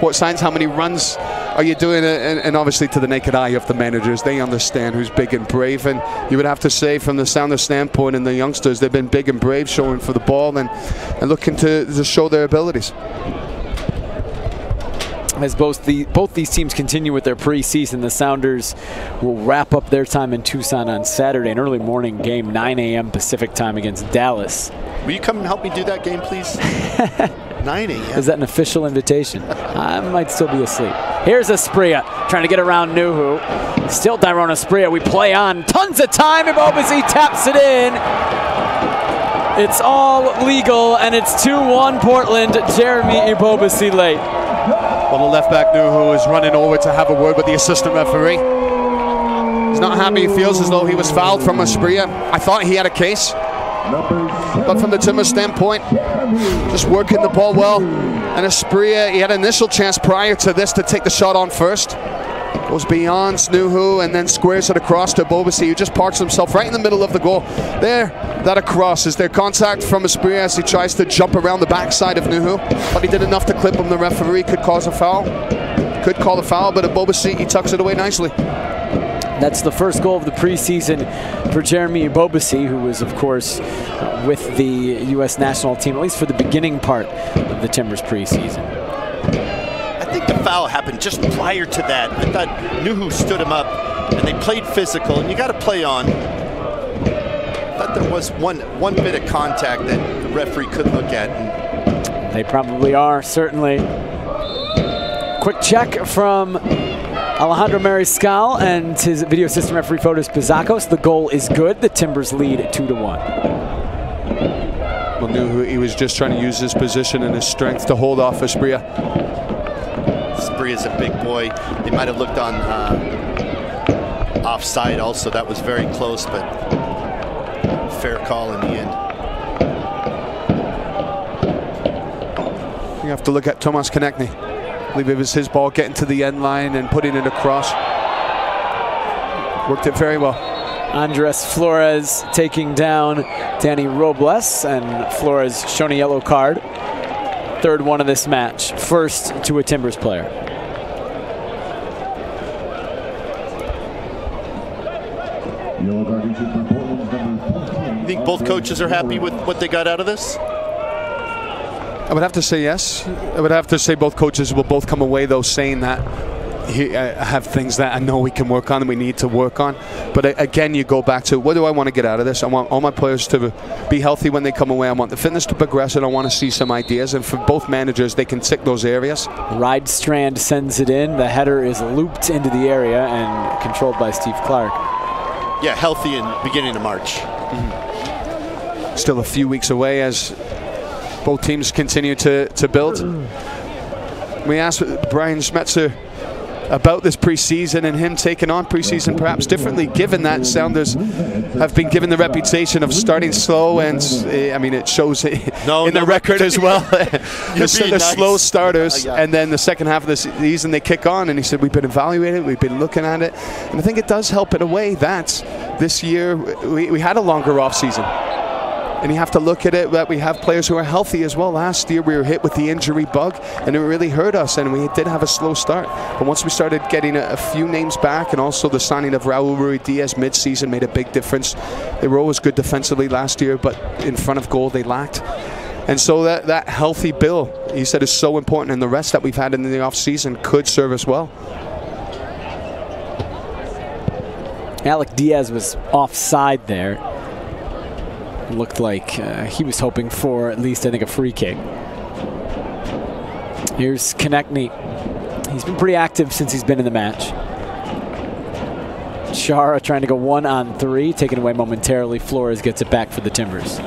sports science, how many runs are you doing? And obviously to the naked eye of the managers, they understand who's big and brave. And you would have to say from the Sounders standpoint and the youngsters, they've been big and brave, showing for the ball and looking to show their abilities. As both these teams continue with their preseason, the Sounders will wrap up their time in Tucson on Saturday, an early morning game, 9 a.m. Pacific time against Dallas. Will you come and help me do that game, please? 9 a.m. Is that an official invitation? I might still be asleep. Here's Asprilla trying to get around Nuhu. Still Dyrone Asprilla. We play on. Tons of time. Ibobasi taps it in. It's all legal, and it's 2-1 Portland. Jeremy Ibobasi late. Well, the left back Nuhu is running over to have a word with the assistant referee. He's not happy. He feels as though he was fouled from Asprilla. I thought he had a case. But from the Timbers standpoint, just working the ball well. And Asprilla, he had an initial chance prior to this to take the shot on first. Goes beyond Nuhu and then squares it across to Ibobasi, who just parks himself right in the middle of the goal. There, that across. Is there contact from Asprilla as he tries to jump around the backside of Nuhu? But he did enough to clip him. The referee could cause a foul. Could call a foul, but Ibobasi, he tucks it away nicely. That's the first goal of the preseason for Jeremy Ibobasi, who was, of course, with the U.S. national team, at least for the beginning part of the Timbers preseason. I think the foul happened just prior to that. I thought Nuhu stood him up, and they played physical, and you got to play on. I thought there was one bit of contact that the referee could look at. And they probably are, certainly. Quick check from Alejandro Mariscal and his video assistant referee Fotis Pizakos. The goal is good. The Timbers lead 2-1. Well, Nuhu, he was just trying to use his position and his strength to hold off Asprilla. Asprilla's a big boy. They might have looked on offside also. That was very close, but fair call in the end. You have to look at Tomas Konechny. I believe it was his ball getting to the end line and putting it across. Worked it very well. Andres Flores taking down Danny Robles, and Flores shown a yellow card. Third one of this match. First to a Timbers player. You think both coaches are happy with what they got out of this? I would have to say yes. I would have to say both coaches will both come away, though, saying that I have things that I know we can work on and we need to work on. But again, you go back to, what do I want to get out of this? I want all my players to be healthy when they come away. I want the fitness to progress, and I want to see some ideas. And for both managers, they can tick those areas. Ridestrand sends it in. The header is looped into the area and controlled by Steve Clark. Yeah, healthy in beginning of March. Still a few weeks away as both teams continue to build. We asked Brian Schmetzer about this preseason and him taking on preseason perhaps differently, given that Sounders have been given the reputation of starting slow, and I mean it shows in the record as well. They're slow starters, and then the second half of the season they kick on, and he said we've been evaluating it, we've been looking at it, and I think it does help in a way that this year we had a longer off season. And you have to look at it that we have players who are healthy as well. Last year we were hit with the injury bug and it really hurt us, and we did have a slow start. But once we started getting a few names back, and also the signing of Raul Ruiz-Diaz mid-season made a big difference. They were always good defensively last year, but in front of goal they lacked. And so that healthy bill, he said, is so important, and the rest that we've had in the off-season could serve us well. Alec Diaz was offside there. Looked like he was hoping for at least, I think, a free kick. Here's Konechny. He's been pretty active since he's been in the match. Chara trying to go 1-on-3, taken away momentarily. Flores gets it back for the Timbers.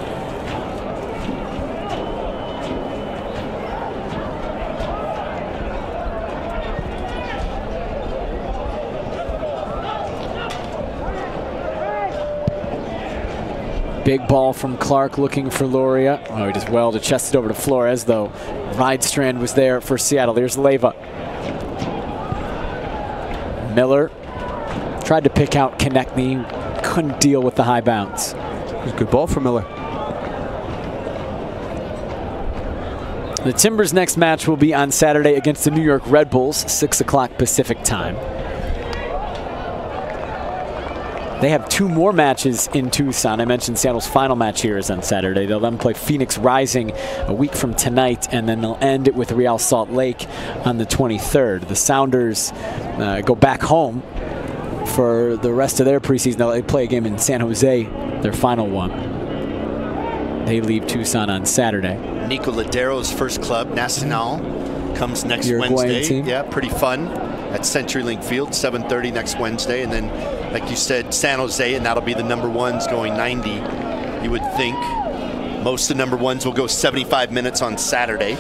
Big ball from Clark looking for Loria. Oh, he does well to chest it over to Flores, though. Ridestrand was there for Seattle. There's Leyva. Miller tried to pick out Konechny. Couldn't deal with the high bounce. It was a good ball for Miller. The Timbers' next match will be on Saturday against the New York Red Bulls, 6 o'clock Pacific time. They have 2 more matches in Tucson. I mentioned Seattle's final match here is on Saturday. They'll then play Phoenix Rising a week from tonight, and then they'll end it with Real Salt Lake on the 23rd. The Sounders go back home for the rest of their preseason. They play a game in San Jose, their final one. They leave Tucson on Saturday. Nico Ladero's first club, Nacional, comes next Uruguayan Wednesday. Team. Yeah, pretty fun at CenturyLink Field, 7:30 next Wednesday. And then, like you said, San Jose, and that'll be the number ones going 90. You would think most of the number ones will go 75 minutes on Saturday.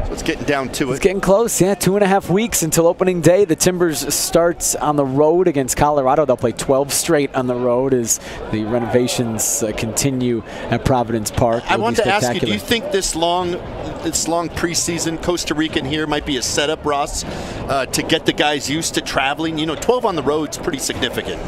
So it's getting down to it. It's getting close, yeah. 2.5 weeks until opening day. The Timbers starts on the road against Colorado. They'll play 12 straight on the road as the renovations continue at Providence Park. I want to ask you, do you think this long preseason Costa Rican here might be a setup, Ross, to get the guys used to traveling? You know, 12 on the road's pretty significant.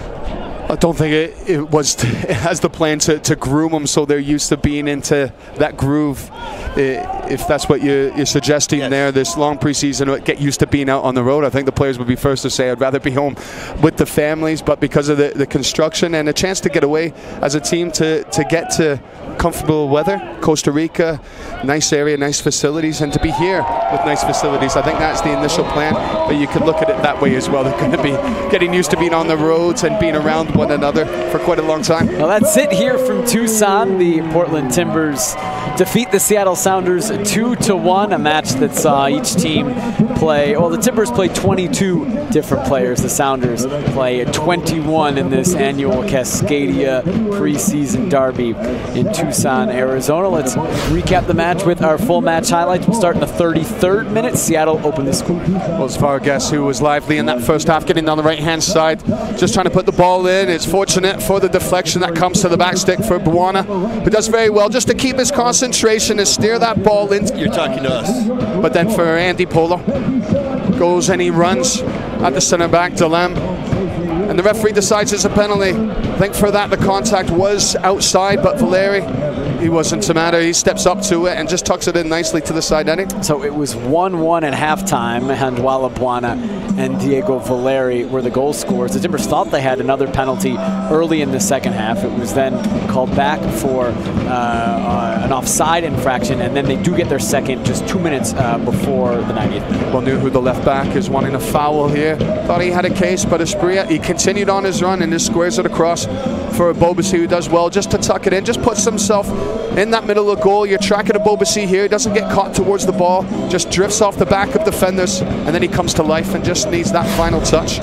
I don't think it has the plan to groom them so they're used to being into that groove. If that's what you're suggesting there, this long preseason, get used to being out on the road. I think the players would be first to say, I'd rather be home with the families, but because of the construction and a chance to get away as a team to get to comfortable weather, Costa Rica, nice area, nice facilities, and to be here with nice facilities. I think that's the initial plan, but you could look at it that way as well. They're going to be getting used to being on the roads and being around one another for quite a long time. Well, that's it here from Tucson. The Portland Timbers defeat the Seattle Sounders 2-1, a match that saw each team play. Well, the Timbers play 22 different players. The Sounders play 21 in this annual Cascadia preseason derby in Tucson, Arizona. Let's recap the match with our full match highlights. We'll start in the 33rd minute. Seattle opened the score. Well, as far as who was lively in that first half, getting down the right-hand side, just trying to put the ball in. It's fortunate for the deflection that comes to the back stick for Buana, who does very well just to keep his concentration and steer that ball in. You're talking to us. But then for Andy Polo, goes and he runs at the center back, Delem. And the referee decides it's a penalty. I think for that the contact was outside, but Valeri, he wasn't to matter. He steps up to it and just tucks it in nicely to the side netting. So it was 1-1 at halftime. Handwala Buana and Diego Valeri were the goal scorers. The Timbers thought they had another penalty early in the second half. It was then called back for an offside infraction, and then they do get their second just 2 minutes before the 90th minute. Well, knew who the left back is wanting a foul here. Thought he had a case, but Esprilla, he continued on his run and just squares it across for Bobasi, who does well just to tuck it in, just puts himself in that middle of goal. You're tracking a Bobasi here. He doesn't get caught towards the ball, just drifts off the back of defenders, and then he comes to life and just needs that final touch.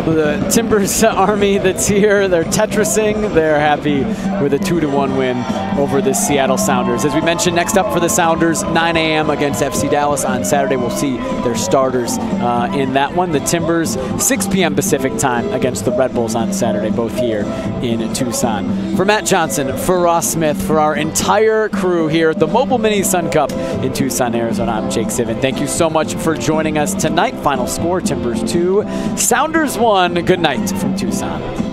The Timbers army that's here, they're Tetrising. They're happy with a 2-1 win over the Seattle Sounders. As we mentioned, next up for the Sounders, 9 a.m. against FC Dallas on Saturday. We'll see their starters in that one. The Timbers, 6 p.m. Pacific time against the Red Bulls on Saturday, both here in Tucson. For Matt Johnson, for Ross Smith, for our entire crew here at the Mobile Mini Sun Cup in Tucson, Arizona, I'm Jake Sivan. Thank you so much for joining us tonight. Final score, Timbers 2, Sounders 1. Good night from Tucson.